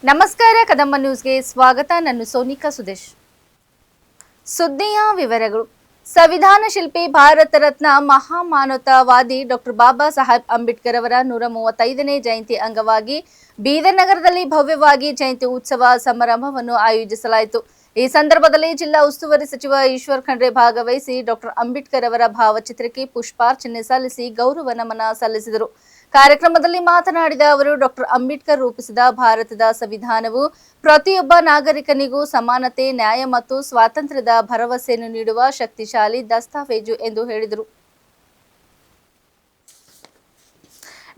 ನಮಸ್ಕಾರ ಕದಂಬ ನ್ಯೂಸ್ಗೆ ಸ್ವಾಗತ. ನಾನು ಸೋನಿಕಾ ಸುದೇಶ್. ಸುದ್ದಿಯ ವಿವರಗಳು. ಸಂವಿಧಾನ ಶಿಲ್ಪಿ ಭಾರತ ರತ್ನ ಮಹಾಮಾನವತಾವಾದಿ ಡಾಕ್ಟರ್ ಬಾಬಾ ಸಾಹೇಬ್ ಅಂಬೇಡ್ಕರ್ ಅವರ 135ನೇ ಜಯಂತಿ ಅಂಗವಾಗಿ ಬೀದರ್ ನಗರದಲ್ಲಿ ಭವ್ಯವಾಗಿ ಜಯಂತಿ ಉತ್ಸವ ಸಮಾರಂಭವನ್ನು ಆಯೋಜಿಸಲಾಯಿತು. ಈ ಸಂದರ್ಭದಲ್ಲಿ ಜಿಲ್ಲಾ ಉಸ್ತುವಾರಿ ಸಚಿವ ಈಶ್ವರ್ ಖಂಡ್ರೆ ಭಾಗವಹಿಸಿ ಡಾಕ್ಟರ್ ಅಂಬೇಡ್ಕರ್ ಅವರ ಭಾವಚಿತ್ರಕ್ಕೆ ಪುಷ್ಪಾರ್ಚನೆ ಸಲ್ಲಿಸಿ ಗೌರವ ನಮನ ಸಲ್ಲಿಸಿದರು. ಕಾರ್ಯಕ್ರಮದಲ್ಲಿ ಮಾತನಾಡಿದ ಅವರು, ಡಾಕ್ಟರ್ ಅಂಬೇಡ್ಕರ್ ರೂಪಿಸಿದ ಭಾರತದ ಸಂವಿಧಾನವು ಪ್ರತಿಯೊಬ್ಬ ನಾಗರಿಕನಿಗೂ ಸಮಾನತೆ, ನ್ಯಾಯ ಮತ್ತು ಸ್ವಾತಂತ್ರ್ಯದ ಭರವಸೆಯನ್ನು ನೀಡುವ ಶಕ್ತಿಶಾಲಿ ದಸ್ತಾವೇಜು ಎಂದು ಹೇಳಿದರು.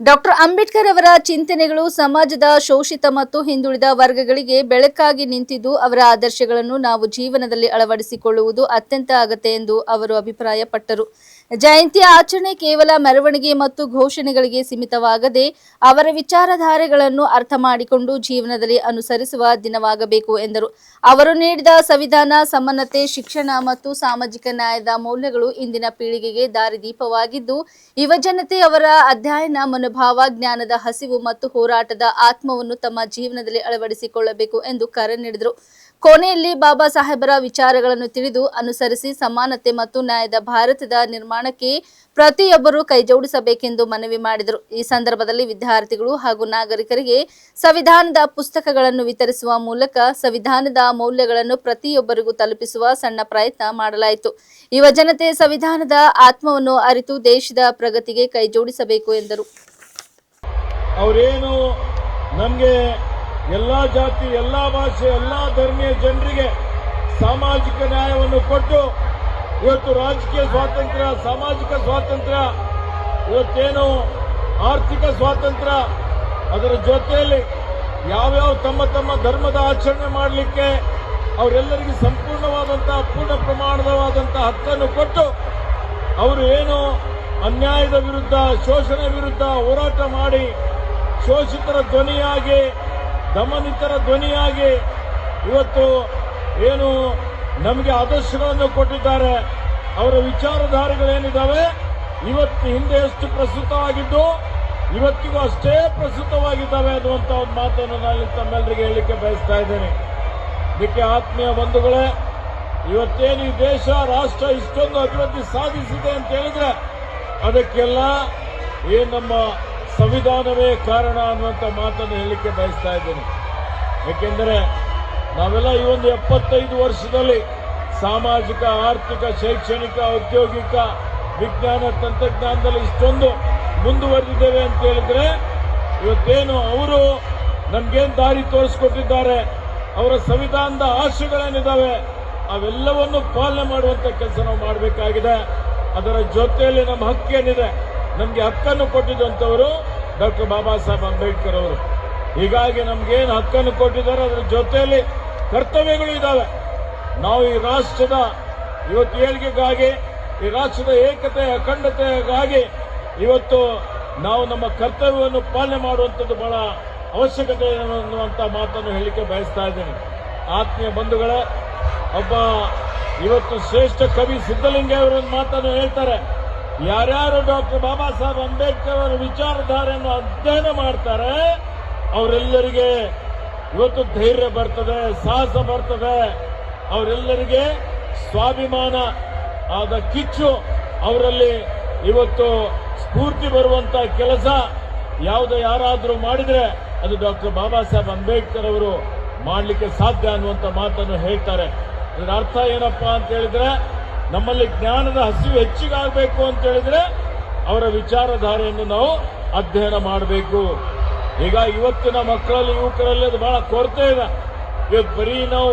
ಡಾಕ್ಟರ್ ಅಂಬೇಡ್ಕರ್ ಅವರ ಚಿಂತನೆಗಳು ಸಮಾಜದ ಶೋಷಿತ ಮತ್ತು ಹಿಂದುಳಿದ ವರ್ಗಗಳಿಗೆ ಬೆಳಕಾಗಿ ನಿಂತಿದ್ದು, ಅವರ ಆದರ್ಶಗಳನ್ನು ನಾವು ಜೀವನದಲ್ಲಿ ಅಳವಡಿಸಿಕೊಳ್ಳುವುದು ಅತ್ಯಂತ ಅಗತ್ಯ ಎಂದು ಅವರು ಅಭಿಪ್ರಾಯಪಟ್ಟರು. ಜಯಂತಿ ಆಚರಣೆ ಕೇವಲ ಮೆರವಣಿಗೆ ಮತ್ತು ಘೋಷಣೆಗಳಿಗೆ ಸೀಮಿತವಾಗದೆ ಅವರ ವಿಚಾರಧಾರೆಗಳನ್ನು ಅರ್ಥ ಮಾಡಿಕೊಂಡು ಜೀವನದಲ್ಲಿ ಅನುಸರಿಸುವ ದಿನವಾಗಬೇಕು ಎಂದರು. ಅವರು ನೀಡಿದ ಸಂವಿಧಾನ, ಸಮಾನತೆ, ಶಿಕ್ಷಣ ಮತ್ತು ಸಾಮಾಜಿಕ ನ್ಯಾಯದ ಮೌಲ್ಯಗಳು ಇಂದಿನ ಪೀಳಿಗೆಗೆ ದಾರಿದೀಪವಾಗಿದ್ದು, ಯುವಜನತೆ ಅವರ ಅಧ್ಯಯನ ಮನೋಭಾವ, ಜ್ಞಾನದ ಹಸಿವು ಮತ್ತು ಹೋರಾಟದ ಆತ್ಮವನ್ನು ತಮ್ಮ ಜೀವನದಲ್ಲಿ ಅಳವಡಿಸಿಕೊಳ್ಳಬೇಕು ಎಂದು ಕರೆ ನೀಡಿದರು. ಕೊನೆಯಲ್ಲಿ ಬಾಬಾ ಸಾಹೇಬರ ವಿಚಾರಗಳನ್ನು ತಿಳಿದು ಅನುಸರಿಸಿ ಸಮಾನತೆ ಮತ್ತು ನ್ಯಾಯದ ಭಾರತದ ನಿರ್ಮಾಣಕ್ಕೆ ಪ್ರತಿಯೊಬ್ಬರೂ ಕೈಜೋಡಿಸಬೇಕೆಂದು ಮನವಿ ಮಾಡಿದರು. ಈ ಸಂದರ್ಭದಲ್ಲಿ ವಿದ್ಯಾರ್ಥಿಗಳು ಹಾಗೂ ನಾಗರಿಕರಿಗೆ ಸಂವಿಧಾನದ ಪುಸ್ತಕಗಳನ್ನು ವಿತರಿಸುವ ಮೂಲಕ ಸಂವಿಧಾನದ ಮೌಲ್ಯಗಳನ್ನು ಪ್ರತಿಯೊಬ್ಬರಿಗೂ ತಲುಪಿಸುವ ಸಣ್ಣ ಪ್ರಯತ್ನ ಮಾಡಲಾಯಿತು. ಯುವಜನತೆ ಸಂವಿಧಾನದ ಆತ್ಮವನ್ನು ಅರಿತು ದೇಶದ ಪ್ರಗತಿಗೆ ಕೈಜೋಡಿಸಬೇಕು ಎಂದರು. ಅವರೇನು ನಮಗೆ ಎಲ್ಲ ಜಾತಿ, ಎಲ್ಲ ಭಾಷೆ, ಎಲ್ಲ ಧರ್ಮೀಯ ಜನರಿಗೆ ಸಾಮಾಜಿಕ ನ್ಯಾಯವನ್ನು ಕೊಟ್ಟು ಇವತ್ತು ರಾಜಕೀಯ ಸ್ವಾತಂತ್ರ್ಯ, ಸಾಮಾಜಿಕ ಸ್ವಾತಂತ್ರ್ಯ, ಇವತ್ತೇನು ಆರ್ಥಿಕ ಸ್ವಾತಂತ್ರ್ಯ, ಅದರ ಜೊತೆಯಲ್ಲಿ ಯಾವ್ಯಾವ ತಮ್ಮ ತಮ್ಮ ಧರ್ಮದ ಆಚರಣೆ ಮಾಡಲಿಕ್ಕೆ ಅವರೆಲ್ಲರಿಗೂ ಸಂಪೂರ್ಣವಾದಂತಹ ಪೂರ್ಣ ಪ್ರಮಾಣವಾದಂತಹ ಹಕ್ಕನ್ನು ಕೊಟ್ಟು ಅವರು ಏನು ಅನ್ಯಾಯದ ವಿರುದ್ಧ, ಶೋಷಣೆ ವಿರುದ್ಧ ಹೋರಾಟ ಮಾಡಿ ಶೋಷಿತರ ಧ್ವನಿಯಾಗಿ, ದಮನಿತರ ಧ್ವನಿಯಾಗಿ ಇವತ್ತು ಏನು ನಮಗೆ ಆದರ್ಶಗಳನ್ನು ಕೊಟ್ಟಿದ್ದಾರೆ. ಅವರ ವಿಚಾರಧಾರೆಗಳೇನಿದ್ದಾವೆ ಇವತ್ತು ಹಿಂದೆ ಎಷ್ಟು ಪ್ರಸ್ತುತವಾಗಿದ್ದು ಇವತ್ತಿಗೂ ಅಷ್ಟೇ ಪ್ರಸ್ತುತವಾಗಿದ್ದಾವೆ ಅನ್ನುವಂಥ ಒಂದು ಮಾತನ್ನು ನಾನು ತಮ್ಮೆಲ್ಲರಿಗೆ ಹೇಳಲಿಕ್ಕೆ ಬಯಸ್ತಾ ಇದ್ದೇನೆ. ಇದಕ್ಕೆ ಆತ್ಮೀಯ ಬಂಧುಗಳೇ, ಇವತ್ತೇನು ಈ ದೇಶ, ರಾಷ್ಟ್ರ ಇಷ್ಟೊಂದು ಅಭಿವೃದ್ಧಿ ಸಾಧಿಸಿದೆ ಅಂತ ಹೇಳಿದ್ರೆ ಅದಕ್ಕೆಲ್ಲ ನಮ್ಮ ಸಂವಿಧಾನವೇ ಕಾರಣ ಅನ್ನುವಂಥ ಮಾತನ್ನು ಹೇಳಲಿಕ್ಕೆ ಬಯಸ್ತಾ ಇದ್ದೇನೆ. ಏಕೆಂದರೆ ನಾವೆಲ್ಲ ಈ ಒಂದು 75 ವರ್ಷದಲ್ಲಿ ಸಾಮಾಜಿಕ, ಆರ್ಥಿಕ, ಶೈಕ್ಷಣಿಕ, ಔದ್ಯೋಗಿಕ, ವಿಜ್ಞಾನ, ತಂತ್ರಜ್ಞಾನದಲ್ಲಿ ಇಷ್ಟೊಂದು ಮುಂದುವರೆದಿದ್ದೇವೆ ಅಂತ ಹೇಳಿದ್ರೆ ಇವತ್ತೇನು ಅವರು ನಮ್ಗೇನು ದಾರಿ ತೋರಿಸ್ಕೊಟ್ಟಿದ್ದಾರೆ, ಅವರ ಸಂವಿಧಾನದ ಆಶಯಗಳೇನಿದ್ದಾವೆ ಅವೆಲ್ಲವನ್ನು ಪಾಲನೆ ಮಾಡುವಂತ ಕೆಲಸ ನಾವು ಮಾಡಬೇಕಾಗಿದೆ. ಅದರ ಜೊತೆಯಲ್ಲಿ ನಮ್ಮ ಹಕ್ಕೇನಿದೆ, ನಮಗೆ ಹಕ್ಕನ್ನು ಕೊಟ್ಟಿದ್ದಂಥವರು ಡಾಕ್ಟರ್ ಬಾಬಾ ಸಾಹೇಬ್ ಅಂಬೇಡ್ಕರ್ ಅವರು. ಹೀಗಾಗಿ ನಮ್ಗೇನು ಹಕ್ಕನ್ನು ಕೊಟ್ಟಿದ್ದಾರೆ ಅದರ ಜೊತೆಯಲ್ಲಿ ಕರ್ತವ್ಯಗಳು ಇದ್ದಾವೆ. ನಾವು ಈ ರಾಷ್ಟ್ರದ ಇವತ್ತು ಏಳಿಗೆಗಾಗಿ, ಈ ರಾಷ್ಟ್ರದ ಏಕತೆ, ಅಖಂಡತೆಗಾಗಿ ಇವತ್ತು ನಾವು ನಮ್ಮ ಕರ್ತವ್ಯವನ್ನು ಪಾಲನೆ ಮಾಡುವಂಥದ್ದು ಬಹಳ ಅವಶ್ಯಕತೆ ಅನ್ನುವಂಥ ಮಾತನ್ನು ಹೇಳಲಿಕ್ಕೆ ಬಯಸ್ತಾ ಇದ್ದೇನೆ. ಆತ್ಮೀಯ ಬಂಧುಗಳೇ, ಒಬ್ಬ ಇವತ್ತು ಶ್ರೇಷ್ಠ ಕವಿ ಸಿದ್ದಲಿಂಗ ಅವರೊಂದು ಮಾತನ್ನು ಹೇಳ್ತಾರೆ, ಯಾರ್ಯಾರು ಡಾಕ್ಟರ್ ಬಾಬಾ ಸಾಹೇಬ್ ಅಂಬೇಡ್ಕರ್ ಅವರ ವಿಚಾರಧಾರೆಯನ್ನು ಅಧ್ಯಯನ ಮಾಡ್ತಾರೆ ಅವರೆಲ್ಲರಿಗೆ ಇವತ್ತು ಧೈರ್ಯ ಬರ್ತದೆ, ಸಾಹಸ ಬರ್ತದೆ, ಅವರೆಲ್ಲರಿಗೆ ಸ್ವಾಭಿಮಾನ ಆದ ಕಿಚ್ಚು ಅವರಲ್ಲಿ ಇವತ್ತು ಸ್ಫೂರ್ತಿ ಬರುವಂತ ಕೆಲಸ ಯಾರಾದರೂ ಮಾಡಿದ್ರೆ ಅದು ಡಾಕ್ಟರ್ ಬಾಬಾ ಸಾಹೇಬ್ ಅಂಬೇಡ್ಕರ್ ಅವರು ಮಾಡಲಿಕ್ಕೆ ಸಾಧ್ಯ ಅನ್ನುವಂಥ ಮಾತನ್ನು ಹೇಳ್ತಾರೆ. ಇದರ ಅರ್ಥ ಏನಪ್ಪಾ ಅಂತ ಹೇಳಿದ್ರೆ ನಮ್ಮಲ್ಲಿ ಜ್ಞಾನದ ಹಸಿವು ಹೆಚ್ಚಿಗಾಗಬೇಕು ಅಂತ ಹೇಳಿದ್ರೆ ಅವರ ವಿಚಾರಧಾರೆಯನ್ನು ನಾವು ಅಧ್ಯಯನ ಮಾಡಬೇಕು. ಈಗ ಇವತ್ತಿನ ಮಕ್ಕಳಲ್ಲಿ, ಯುವಕರಲ್ಲಿ ಅದು ಬಹಳ ಕೊರತೆ ಇದೆ. ಇವತ್ತು ಬರೀ ನಾವು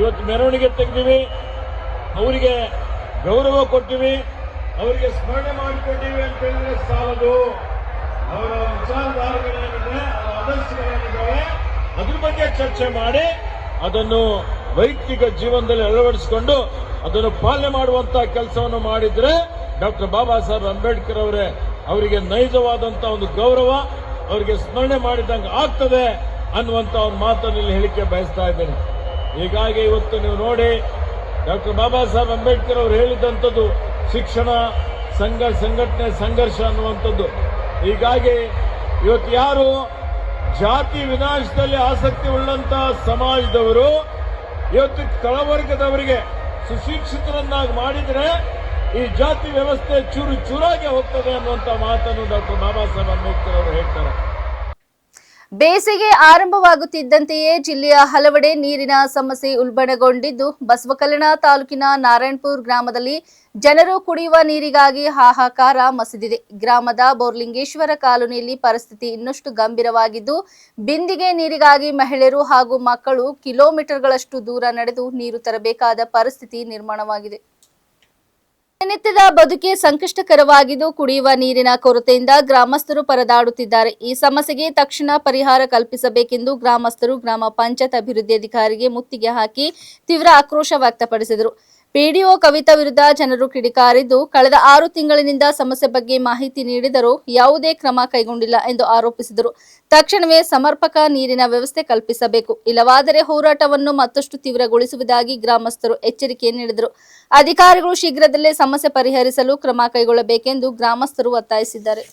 ಇವತ್ತು ಮೆರವಣಿಗೆ ತೆಗೆದಿವಿ, ಅವರಿಗೆ ಗೌರವ ಕೊಟ್ಟಿವಿ, ಅವರಿಗೆ ಸ್ಮರಣೆ ಮಾಡಿಕೊಂಡಿವಿ ಅಂತ ಹೇಳಿದ್ರೆ ಸಾಲದು. ಅವರ ವಿಚಾರಧಾರೆಗಳೇನಿದೆ, ಆದರ್ಶಗಳೇನಿದ್ದಾವೆ ಅದ್ರ ಬಗ್ಗೆ ಚರ್ಚೆ ಮಾಡಿ ಅದನ್ನು ವೈಯಕ್ತಿಕ ಜೀವನದಲ್ಲಿ ಅಳವಡಿಸಿಕೊಂಡು ಅದನ್ನು ಪಾಲನೆ ಮಾಡುವಂತ ಕೆಲಸವನ್ನು ಮಾಡಿದ್ರೆ ಡಾಕ್ಟರ್ ಬಾಬಾ ಸಾಹೇಬ್ ಅಂಬೇಡ್ಕರ್ ಅವರಿಗೆ ನೈಜವಾದಂತಹ ಒಂದು ಗೌರವ, ಅವರಿಗೆ ಸ್ಮರಣೆ ಮಾಡಿದಂಗೆ ಆಗ್ತದೆ ಅನ್ನುವಂತ ಒಂದು ಮಾತನ್ನು ಇಲ್ಲಿ ಹೇಳಿಕೆ ಬಯಸ್ತಾ ಇದ್ದೇನೆ. ಹೀಗಾಗಿ ಇವತ್ತು ನೀವು ನೋಡಿ, ಡಾಕ್ಟರ್ ಬಾಬಾ ಸಾಹೇಬ್ ಅಂಬೇಡ್ಕರ್ ಅವರು ಹೇಳಿದಂಥದ್ದು ಶಿಕ್ಷಣ, ಸಂಘಟನೆ, ಸಂಘರ್ಷ ಅನ್ನುವಂಥದ್ದು. ಹೀಗಾಗಿ ಇವತ್ತು ಯಾರು ಜಾತಿ ವಿನಾಶದಲ್ಲಿ ಆಸಕ್ತಿ ಉಳ್ಳಂತಹ ಸಮಾಜದವರು ಇವತ್ತು ಕೆಳವರ್ಗದವರಿಗೆ ಸುಶಿಕ್ಷಿತರನ್ನಾಗಿ ಮಾಡಿದರೆ ಈ ಜಾತಿ ವ್ಯವಸ್ಥೆ ಚೂರು ಚೂರಾಗಿ ಹೋಗ್ತದೆ ಅನ್ನುವಂತ ಮಾತನ್ನು ಡಾಕ್ಟರ್ ಬಾಬಾ ಸಾಹೇಬ್ ಅಂಬೇಡ್ಕರ್ ಅವರು ಹೇಳ್ತಾರೆ. ಬೇಸಿಗೆ ಆರಂಭವಾಗುತ್ತಿದ್ದಂತೆಯೇ ಜಿಲ್ಲೆಯ ಹಲವೆಡೆ ನೀರಿನ ಸಮಸ್ಯೆ ಉಲ್ಬಣಗೊಂಡಿದ್ದು, ಬಸವಕಲ್ಯಾಣ ತಾಲೂಕಿನ ನಾರಾಯಣಪುರ ಗ್ರಾಮದಲ್ಲಿ ಜನರು ಕುಡಿಯುವ ನೀರಿಗಾಗಿ ಹಾಹಾಕಾರ ಮಸಿದಿದೆ. ಗ್ರಾಮದ ಬೋರ್ಲಿಂಗೇಶ್ವರ ಕಾಲೋನಿಯಲ್ಲಿ ಪರಿಸ್ಥಿತಿ ಇನ್ನಷ್ಟು ಗಂಭೀರವಾಗಿದ್ದು, ಬಿಂದಿಗೆ ನೀರಿಗಾಗಿ ಮಹಿಳೆಯರು ಹಾಗೂ ಮಕ್ಕಳು ಕಿಲೋಮೀಟರ್ಗಳಷ್ಟು ದೂರ ನಡೆದು ನೀರು ತರಬೇಕಾದ ಪರಿಸ್ಥಿತಿ ನಿರ್ಮಾಣವಾಗಿದೆ. ದಿನನಿತ್ಯದ ಬದುಕೆ ಸಂಕಷ್ಟಕರವಾಗಿದ್ದು, ಕುಡಿಯುವ ನೀರಿನ ಕೊರತೆಯಿಂದ ಗ್ರಾಮಸ್ಥರು ಪರದಾಡುತ್ತಿದ್ದಾರೆ. ಈ ಸಮಸ್ಯೆಗೆ ತಕ್ಷಣ ಪರಿಹಾರ ಕಲ್ಪಿಸಬೇಕೆಂದು ಗ್ರಾಮಸ್ಥರು ಗ್ರಾಮ ಪಂಚಾಯತ್ ಅಭಿವೃದ್ಧಿ ಅಧಿಕಾರಿಗೆ ಮುತ್ತಿಗೆ ಹಾಕಿ ತೀವ್ರ ಆಕ್ರೋಶ ವ್ಯಕ್ತಪಡಿಸಿದರು. ಪಿಡಿಒ ಕವಿತಾ ವಿರುದ್ಧ ಜನರು ಕಿಡಿಕಾರಿದ್ದು, ಕಳೆದ 6 ತಿಂಗಳಿನಿಂದ ಸಮಸ್ಯೆ ಬಗ್ಗೆ ಮಾಹಿತಿ ನೀಡಿದರೂ ಯಾವುದೇ ಕ್ರಮ ಕೈಗೊಂಡಿಲ್ಲ ಎಂದು ಆರೋಪಿಸಿದರು. ತಕ್ಷಣವೇ ಸಮರ್ಪಕ ನೀರಿನ ವ್ಯವಸ್ಥೆ ಕಲ್ಪಿಸಬೇಕು, ಇಲ್ಲವಾದರೆ ಹೋರಾಟವನ್ನು ಮತ್ತಷ್ಟು ತೀವ್ರಗೊಳಿಸುವುದಾಗಿ ಗ್ರಾಮಸ್ಥರು ಎಚ್ಚರಿಕೆ ನೀಡಿದರು. ಅಧಿಕಾರಿಗಳು ಶೀಘ್ರದಲ್ಲೇ ಸಮಸ್ಯೆ ಪರಿಹರಿಸಲು ಕ್ರಮ ಕೈಗೊಳ್ಳಬೇಕೆಂದು ಗ್ರಾಮಸ್ಥರು ಒತ್ತಾಯಿಸಿದ್ದಾರೆ.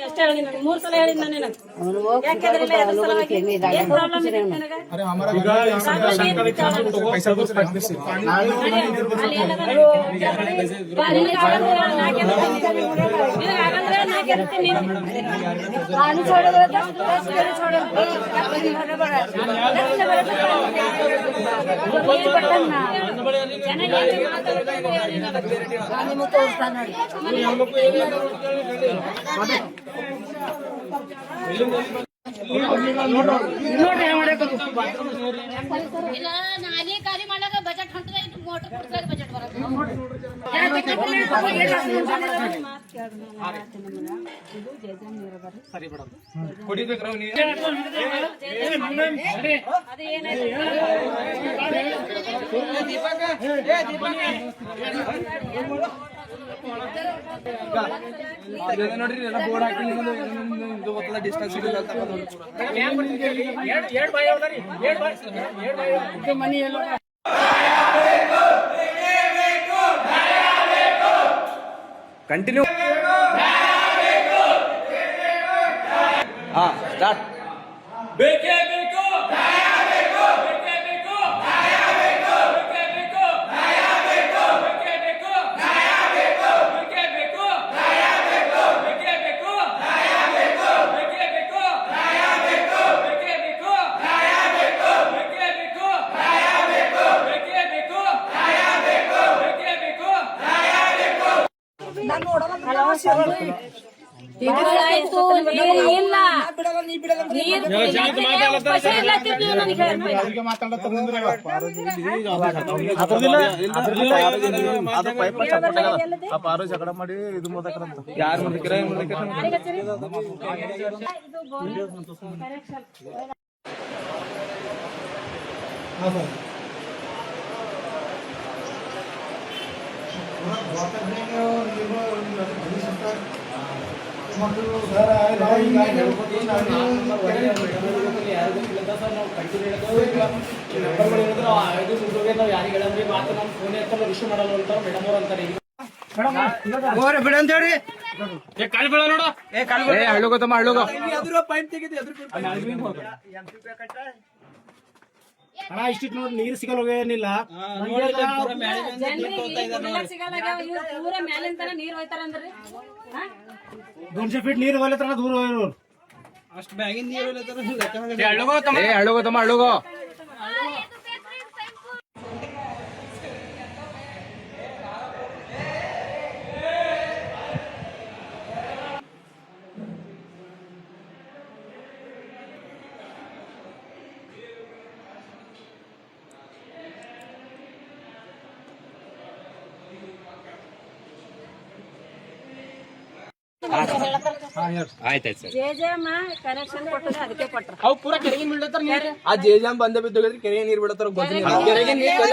ಅಷ್ಟೇ ಹೇಳಿ ನಾನು 3 ಸಲ ಹೇಳಿದ್ ನಾನೇ ಯಾಕೆಂದ್ರೆ ಏನ್ ಪ್ರಾಬ್ಲಮ್ ಇದೆ ನನಗೆ ನಾನೇ ಕಾರ್ಯ ಮಾಡಾಗ ಬಜೆಟ್ ಹೊಂಟದ ಇದು ಮೋಟರ್ ಕೊಡ್ತಾರೆ ಬಜೆಟ್ ಬರೋದು ಸರಿ ಮೇಡಮ್ ಕುಡಿಬೇಕ್ರ ನೋಡ್ರಿ ಎಲ್ಲ ಬೋರ್ಡ್ ಹಾಕಿ ಡಿಸ್ಟೆನ್ಸ್ ಕಂಟಿನ್ಯೂ ಸ್ಟಾರ್ಟ್ ಬೇಕೇ ಬೇಕು ಜಗಳ ಮಾಡಿ ಇದು ಯಾರು ಹಣ ಇಷ್ಟಿಟ್ಟು ನೋಡಿ ನೀರು ಸಿಗಲ್ಲ ಏನಿಲ್ಲ दोनशे फीट ನೀರು ಹೋಗ್ಲತ್ರ ದೂರ ಹೋಗಿರೋರು ಅಷ್ಟು ಬ್ಯಾಗಿನ ನೀರು ಹೋಗ್ಲತ್ರ ಅಳ್ಳೋಗೋ ತಮ್ಮ ಅಳ್ಳೋಗೋ ಆಯ್ತಾಯ್ತು ಸರ್. ಜೆಜೆಮ್ಮ ಕನೆಕ್ಷನ್ ಕೊಟ್ಟರೆ ಅದಕ್ಕೆ ಕೊಟ್ರ. ಅವು ಪೂರ ಕೆರೆಗೆ ಬೀಳ್ತಾರ ನೀರು. ಆ ಜೇಜಾಮ್ ಬಂದ ಬಿದ್ದೋಗಿದ್ರೆ ಕೆರೆಗೆ ನೀರು ಬಿಡತಾರ ಗೊತ್ತಿಲ್ಲ. ಕೆರೆಗೆ ನೀರು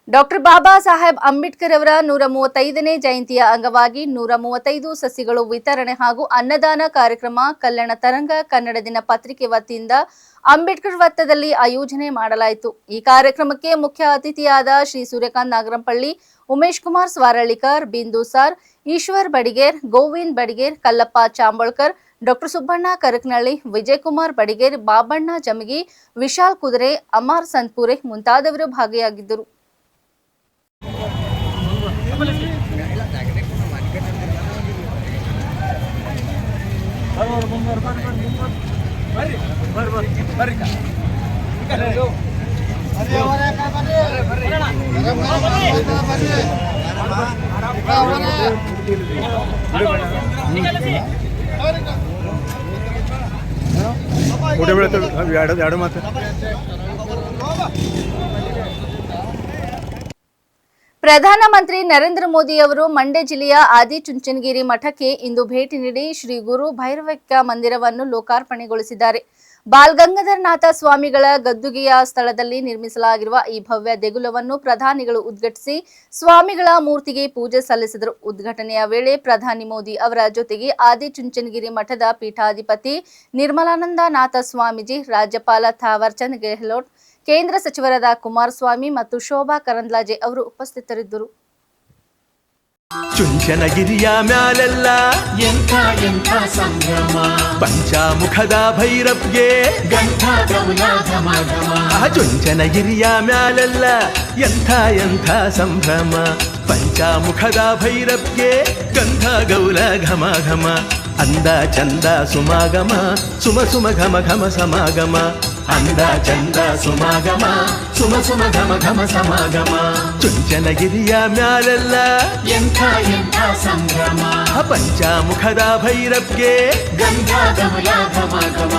ಡಾಕ್ಟರ್ ಬಾಬಾ ಸಾಹೇಬ್ ಅಂಬೇಡ್ಕರ್ ಅವರ 135ನೇ ಜಯಂತಿಯ ಅಂಗವಾಗಿ 135 ಸಸಿಗಳು ವಿತರಣೆ ಹಾಗೂ ಅನ್ನದಾನ ಕಾರ್ಯಕ್ರಮ ಕಲ್ಯಾಣ ತರಂಗ ಕನ್ನಡ ದಿನ ಪತ್ರಿಕೆ ವತಿಯಿಂದ ಅಂಬೇಡ್ಕರ್ ವೃತ್ತದಲ್ಲಿ ಆಯೋಜನೆ ಮಾಡಲಾಯಿತು. ಈ ಕಾರ್ಯಕ್ರಮಕ್ಕೆ ಮುಖ್ಯ ಅತಿಥಿಯಾದ ಶ್ರೀ ಸೂರ್ಯಕಾಂತ್ ನಾಗರಂಪಳ್ಳಿ, ಉಮೇಶ್ ಕುಮಾರ್ ಸ್ವಾರಳ್ಳಿಕರ್, ಬಿಂದು ಸಾರ್, ಈಶ್ವರ್ ಬಡಿಗೇರ್, ಗೋವಿಂದ್ ಬಡಿಗೇರ್, ಕಲ್ಲಪ್ಪ ಚಾಂಬೋಳ್ಕರ್, ಡಾಕ್ಟರ್ ಸುಬ್ಬಣ್ಣ ಕರಕನಹಳ್ಳಿ, ವಿಜಯಕುಮಾರ್ ಬಡಿಗೇರ್, ಬಾಬಣ್ಣ ಜಮಗಿ, ವಿಶಾಲ್ ಕುದುರೆ, ಅಮರ್ ಸಂತ್ಪುರೆ ಮುಂತಾದವರು ಭಾಗಿಯಾಗಿದ್ದರು. ಪ್ರಧಾನಮಂತ್ರಿ ನರೇಂದ್ರ ಮೋದಿ ಅವರು ಮಂಡ್ಯ ಜಿಲ್ಲೆಯ ಆದಿಚುಂಚನಗಿರಿ ಮಠಕ್ಕೆ ಇಂದು ಭೇಟಿ ನೀಡಿ ಶ್ರೀ ಗುರು ಭೈರವಕ್ಕ ಮಂದಿರವನ್ನು ಲೋಕಾರ್ಪಣೆಗೊಳಿಸಿದ್ದಾರೆ. ಬಾಲ್ಗಂಗಾಧರ ನಾಥ ಸ್ವಾಮಿಗಳ ಗದ್ದುಗೆಯ ಸ್ಥಳದಲ್ಲಿ ನಿರ್ಮಿಸಲಾಗಿರುವ ಈ ಭವ್ಯ ದೇಗುಲವನ್ನು ಪ್ರಧಾನಿಗಳು ಉದ್ಘಾಟಿಸಿ ಸ್ವಾಮಿಗಳ ಮೂರ್ತಿಗೆ ಪೂಜೆ ಸಲ್ಲಿಸಿದರು. ಉದ್ಘಾಟನೆಯ ವೇಳೆ ಪ್ರಧಾನಿ ಮೋದಿ ಅವರ ಜೊತೆಗೆ ಆದಿಚುಂಚನಗಿರಿ ಮಠದ ಪೀಠಾಧಿಪತಿ ನಿರ್ಮಲಾನಂದ ನಾಥ ಸ್ವಾಮೀಜಿ, ರಾಜ್ಯಪಾಲ ಥಾವರ್ ಚಂದ್ ಗೆಹ್ಲೋಟ್, ಕೇಂದ್ರ ಸಚಿವರಾದ ಕುಮಾರಸ್ವಾಮಿ ಮತ್ತು ಶೋಭಾ ಕರಂದ್ಲಾಜೆ ಅವರು ಉಪಸ್ಥಿತರಿದ್ದರು. ಚುಂಚನಗಿರಿಯ ಮ್ಯಾಲೆಲ್ಲ ಎಂಥ ಎಂಥ ಸಂಭ್ರಮ, ಪಂಚಾಮುಖದ ಭೈರವ್ಗೆ ಗಂಧ ಗಮನ ಘಮ ಘಮ. ಚುಂಚನಗಿರಿಯ ಮ್ಯಾಲೆಲ್ಲ ಎಂಥ ಎಂಥ ಸಂಭ್ರಮ, ಪಂಚಾಮುಖದ ಭೈರವ್ಗೆ ಗಂಧ ಗೌಲ ಘಮ ಘಮ. ಅಂದ ಚಂದ ಸುಮಾಗಮ, ಸುಮ ಸುಮ ಘಮ ಘಮ ಸಮಾಗಮ. ಅಂದ ಚಂದ ಸುಮಾಗಮ, ಸುಮ ಸುಮ ಘಮ ಘಮ ಸಮಾಗಮ. ಚುಂಚನಗಿರಿಯ ಮ್ಯಾಲೆಲ್ಲ ಎಂಥ ಎಂಥ ಸಂಭ್ರಮ, ಪಂಚಾಮುಖದ ಭೈರವ್ಗೆ ಗಂಧ ಗಮಲ ಘಮ ಘಮ.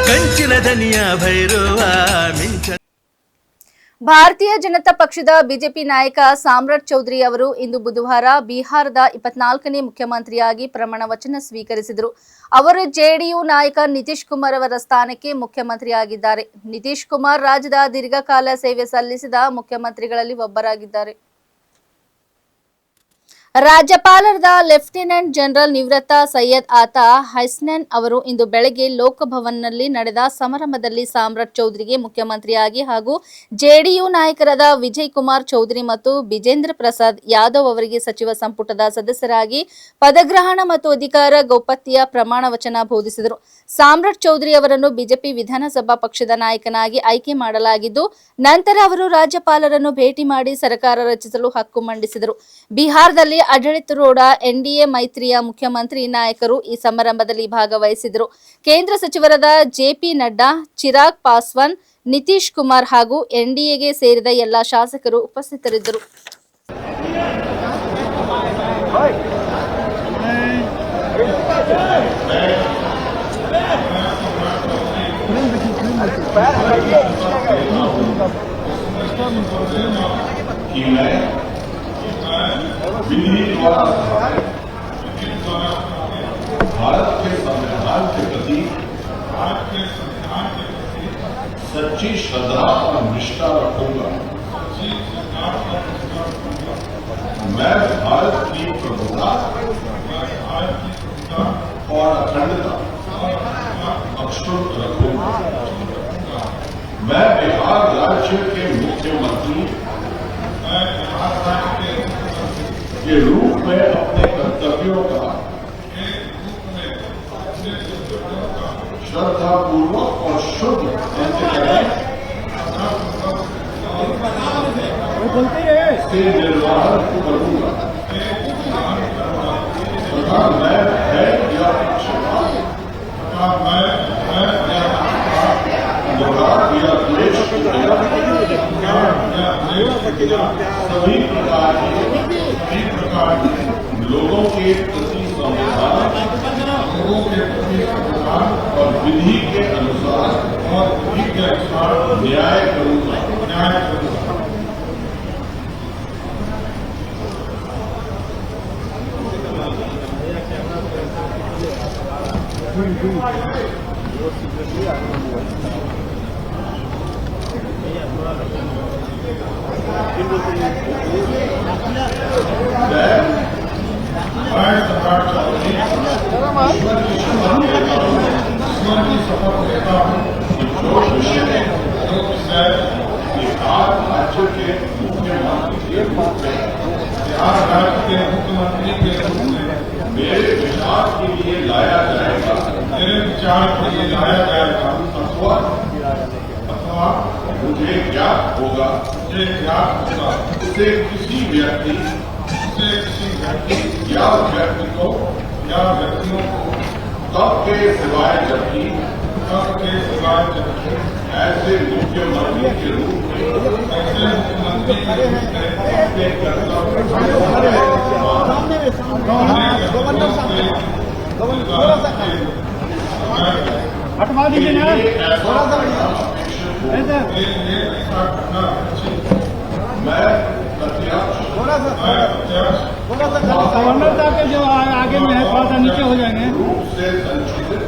ಕಂಚಿನ ದನಿಯ ಭೈರವ ಮಿಂಚ. ಭಾರತೀಯ ಜನತಾ ಪಕ್ಷದ ಬಿಜೆಪಿ ನಾಯಕ ಸಾಮ್ರಾಟ್ ಚೌಧರಿ ಅವರು ಇಂದು ಬುಧವಾರ ಬಿಹಾರದ 24ನೇ ಮುಖ್ಯಮಂತ್ರಿಯಾಗಿ ಪ್ರಮಾಣ ವಚನ ಸ್ವೀಕರಿಸಿದರು. ಅವರು ಜೆಡಿಯು ನಾಯಕ ನಿತೀಶ್ ಕುಮಾರ್ ಅವರ ಸ್ಥಾನಕ್ಕೆ ಮುಖ್ಯಮಂತ್ರಿಯಾಗಿದ್ದಾರೆ. ನಿತೀಶ್ ಕುಮಾರ್ ರಾಜ್ಯದ ದೀರ್ಘಕಾಲ ಸೇವೆ ಸಲ್ಲಿಸಿದ ಮುಖ್ಯಮಂತ್ರಿಗಳಲ್ಲಿ ಒಬ್ಬರಾಗಿದ್ದಾರೆ. ರಾಜ್ಯಪಾಲರಾದ ಲೆಫ್ಟಿನೆಂಟ್ ಜನರಲ್ ನಿವೃತ್ತ ಸೈಯದ್ ಆತಾ ಹೈಸ್ನನ್ ಅವರು ಇಂದು ಬೆಳಗ್ಗೆ ಲೋಕಭವನ್ನಲ್ಲಿ ನಡೆದ ಸಮಾರಂಭದಲ್ಲಿ ಸಾಮ್ರಾಟ್ ಚೌಧರಿಗೆ ಮುಖ್ಯಮಂತ್ರಿಯಾಗಿ ಹಾಗೂ ಜೆಡಿಯು ನಾಯಕರಾದ ವಿಜಯ್ ಕುಮಾರ್ ಚೌಧರಿ ಮತ್ತು ಬಿಜೇಂದ್ರ ಪ್ರಸಾದ್ ಯಾದವ್ ಅವರಿಗೆ ಸಚಿವ ಸಂಪುಟದ ಸದಸ್ಯರಾಗಿ ಪದಗ್ರಹಣ ಮತ್ತು ಅಧಿಕಾರ ಗೌಪ್ಯತೆಯ ಪ್ರಮಾಣ ವಚನ ಬೋಧಿಸಿದರು. ಸಾಮ್ರಾಟ್ ಚೌಧರಿ ಅವರನ್ನು ಬಿಜೆಪಿ ವಿಧಾನಸಭಾ ಪಕ್ಷದ ನಾಯಕನಾಗಿ ಆಯ್ಕೆ ಮಾಡಲಾಗಿದ್ದು, ನಂತರ ಅವರು ರಾಜ್ಯಪಾಲರನ್ನು ಭೇಟಿ ಮಾಡಿ ಸರ್ಕಾರ ರಚಿಸಲು ಹಕ್ಕು ಮಂಡಿಸಿದರು. ಬಿಹಾರದಲ್ಲಿ ಆಡಳಿತಾರೂಢ ಎನ್ಡಿಎ ಮೈತ್ರಿಯ ಮುಖ್ಯಮಂತ್ರಿ ನಾಯಕರು ಈ ಸಮಾರಂಭದಲ್ಲಿ ಭಾಗವಹಿಸಿದರು. ಕೇಂದ್ರ ಸಚಿವರಾದ ಜೆಪಿ ನಡ್ಡಾ, ಚಿರಾಗ್ ಪಾಸ್ವಾನ್, ನಿತೀಶ್ ಕುಮಾರ್ ಹಾಗೂ ಎನ್ಡಿಎಗೆ ಸೇರಿದ ಎಲ್ಲ ಶಾಸಕರು ಉಪಸ್ಥಿತರಿದ್ದರು. भारत के संविधान के प्रति सच्ची श्रद्धा और निष्ठा रखूंगा। मैं भारत की प्रभुता और अखंडता अक्षुण्ण रखूंगा। मैं बिहार राज्य के मुख्यमंत्री के रूप में अपने कर्तव्यों का श्रद्धापूर्वक और शुद्ध से निर्वाहन करूंगा तथा मैं भय या पक्षपात या द्वेष सभी प्रकार लोगों के प्रति संविधान और विधि के अनुसार न्याय करूंगा। शपथ लेता हूं कि जो विषय बिहार राज्य के मुख्यमंत्री के रूप में मेरे विचार के लिए लाया जाएगा अथवा मुझे ज्ञात होगा उसे किसी व्यक्ति या व्यक्तियों को तब के सिवाय जबकि ऐसे मुख्यमंत्री के रूप में अपने हटवा दीजिए ना मैं प्रत्याश गवर्नर साहब के जो आगे में है थोड़ा सा नीचे हो जाएंगे रूप से संशोधित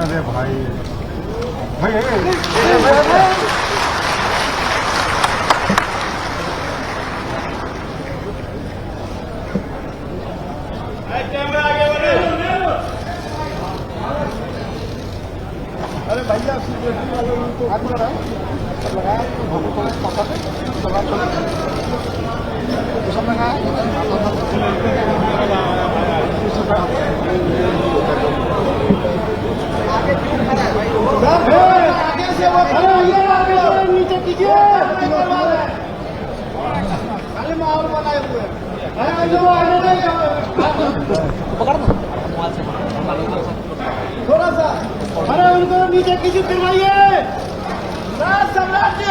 अरे भाई अरे भैया नीचे कीजिए माहौल बनाए हुए थोड़ा सा अरे उनको नीचे कीजिए फिरवाइए सम्राट जी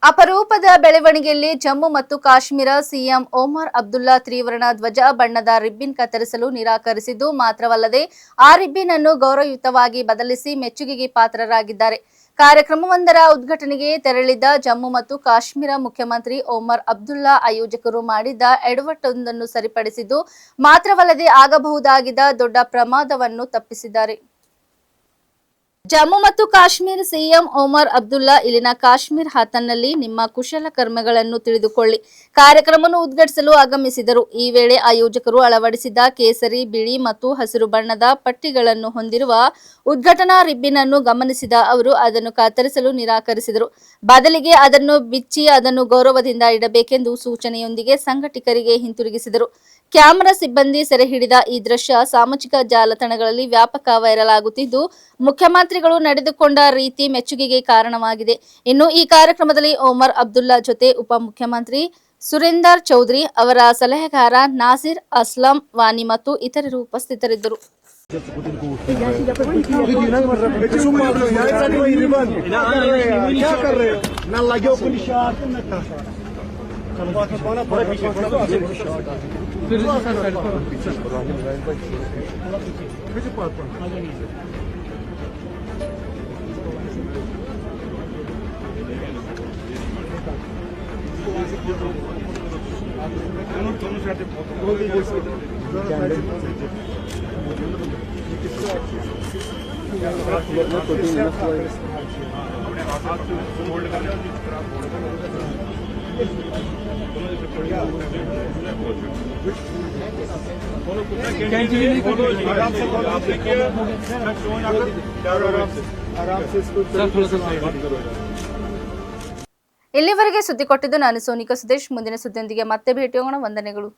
ಅಪರೂಪದ ಬೆಳವಣಿಗೆಯಲ್ಲಿ ಜಮ್ಮು ಮತ್ತು ಕಾಶ್ಮೀರ ಸಿಎಂ ಒಮರ್ ಅಬ್ದುಲ್ಲಾ ತ್ರಿವರ್ಣ ಧ್ವಜ ಬಣ್ಣದ ರಿಬ್ಬಿನ್ ಕತ್ತರಿಸಲು ನಿರಾಕರಿಸಿದ್ದು ಮಾತ್ರವಲ್ಲದೆ ಆ ರಿಬ್ಬಿನ್ ಅನ್ನು ಗೌರವಯುತವಾಗಿ ಬದಲಿಸಿ ಮೆಚ್ಚುಗೆಗೆ ಪಾತ್ರರಾಗಿದ್ದಾರೆ. ಕಾರ್ಯಕ್ರಮವೊಂದರ ಉದ್ಘಾಟನೆಗೆ ತೆರಳಿದ್ದ ಜಮ್ಮು ಮತ್ತು ಕಾಶ್ಮೀರ ಮುಖ್ಯಮಂತ್ರಿ ಒಮರ್ ಅಬ್ದುಲ್ಲಾ ಆಯೋಜಕರು ಮಾಡಿದ್ದ ಎಡವಟ್ಟೊಂದನ್ನು ಸರಿಪಡಿಸಿದ್ದು ಮಾತ್ರವಲ್ಲದೆ ಆಗಬಹುದಾಗಿದ್ದ ದೊಡ್ಡ ಪ್ರಮಾದವನ್ನು ತಪ್ಪಿಸಿದ್ದಾರೆ. ಜಮ್ಮು ಮತ್ತು ಕಾಶ್ಮೀರ ಸಿಎಂ ಒಮರ್ ಅಬ್ದುಲ್ಲಾ ಇಲ್ಲಿನ ಕಾಶ್ಮೀರ್ ಹಾತನ್ನಲ್ಲಿ ನಿಮ್ಮ ಕುಶಲ ಕರ್ಮಗಳನ್ನು ತಿಳಿದುಕೊಳ್ಳಿ ಕಾರ್ಯಕ್ರಮವನ್ನು ಉದ್ಘಾಟಿಸಲು ಆಗಮಿಸಿದರು. ಈ ವೇಳೆ ಆಯೋಜಕರು ಅಳವಡಿಸಿದ್ದ ಕೇಸರಿ, ಬಿಳಿ ಮತ್ತು ಹಸಿರು ಬಣ್ಣದ ಪಟ್ಟಿಗಳನ್ನು ಹೊಂದಿರುವ ಉದ್ಘಾಟನಾ ರಿಬ್ಬಿನ್ ಅನ್ನು ಗಮನಿಸಿದ ಅವರು ಅದನ್ನು ಕತ್ತರಿಸಲು ನಿರಾಕರಿಸಿದರು. ಬದಲಿಗೆ ಅದನ್ನು ಬಿಚ್ಚಿ ಅದನ್ನು ಗೌರವದಿಂದ ಇಡಬೇಕೆಂದು ಸೂಚನೆಯೊಂದಿಗೆ ಸಂಘಟಕರಿಗೆ ಹಿಂತಿರುಗಿಸಿದರು. ಕ್ಯಾಮೆರಾ ಸಿಬ್ಬಂದಿ ಸೆರೆ ಹಿಡಿದ ಈ ದೃಶ್ಯ ಸಾಮಾಜಿಕ ಜಾಲತಾಣಗಳಲ್ಲಿ ವ್ಯಾಪಕ ವೈರಲ್ ಆಗುತ್ತಿದ್ದು ಮುಖ್ಯಮಂತ್ರಿಗಳು ನಡೆದುಕೊಂಡ ರೀತಿ ಮೆಚ್ಚುಗೆಗೆ ಕಾರಣವಾಗಿದೆ. ಇನ್ನು ಈ ಕಾರ್ಯಕ್ರಮದಲ್ಲಿ ಒಮರ್ ಅಬ್ದುಲ್ಲಾ ಜೊತೆ ಉಪಮುಖ್ಯಮಂತ್ರಿ ಸುರೇಂದರ್ ಚೌಧರಿ, ಅವರ ಸಲಹೆಗಾರ ನಾಸಿರ್ ಅಸ್ಲಂ ವಾನಿ ಮತ್ತು ಇತರರು ಉಪಸ್ಥಿತರಿದ್ದರು. ಇಲ್ಲಿವರೆಗೆ ಸುದ್ದಿ ಕೊಟ್ಟಿದ್ದು ನಾನು ಸೋನಿಕಾ ಸುದೇಶ್. ಮುಂದಿನ ಸುದ್ದಿಯೊಂದಿಗೆ ಮತ್ತೆ ಭೇಟಿಯಾಗೋಣ. ವಂದನೆಗಳು.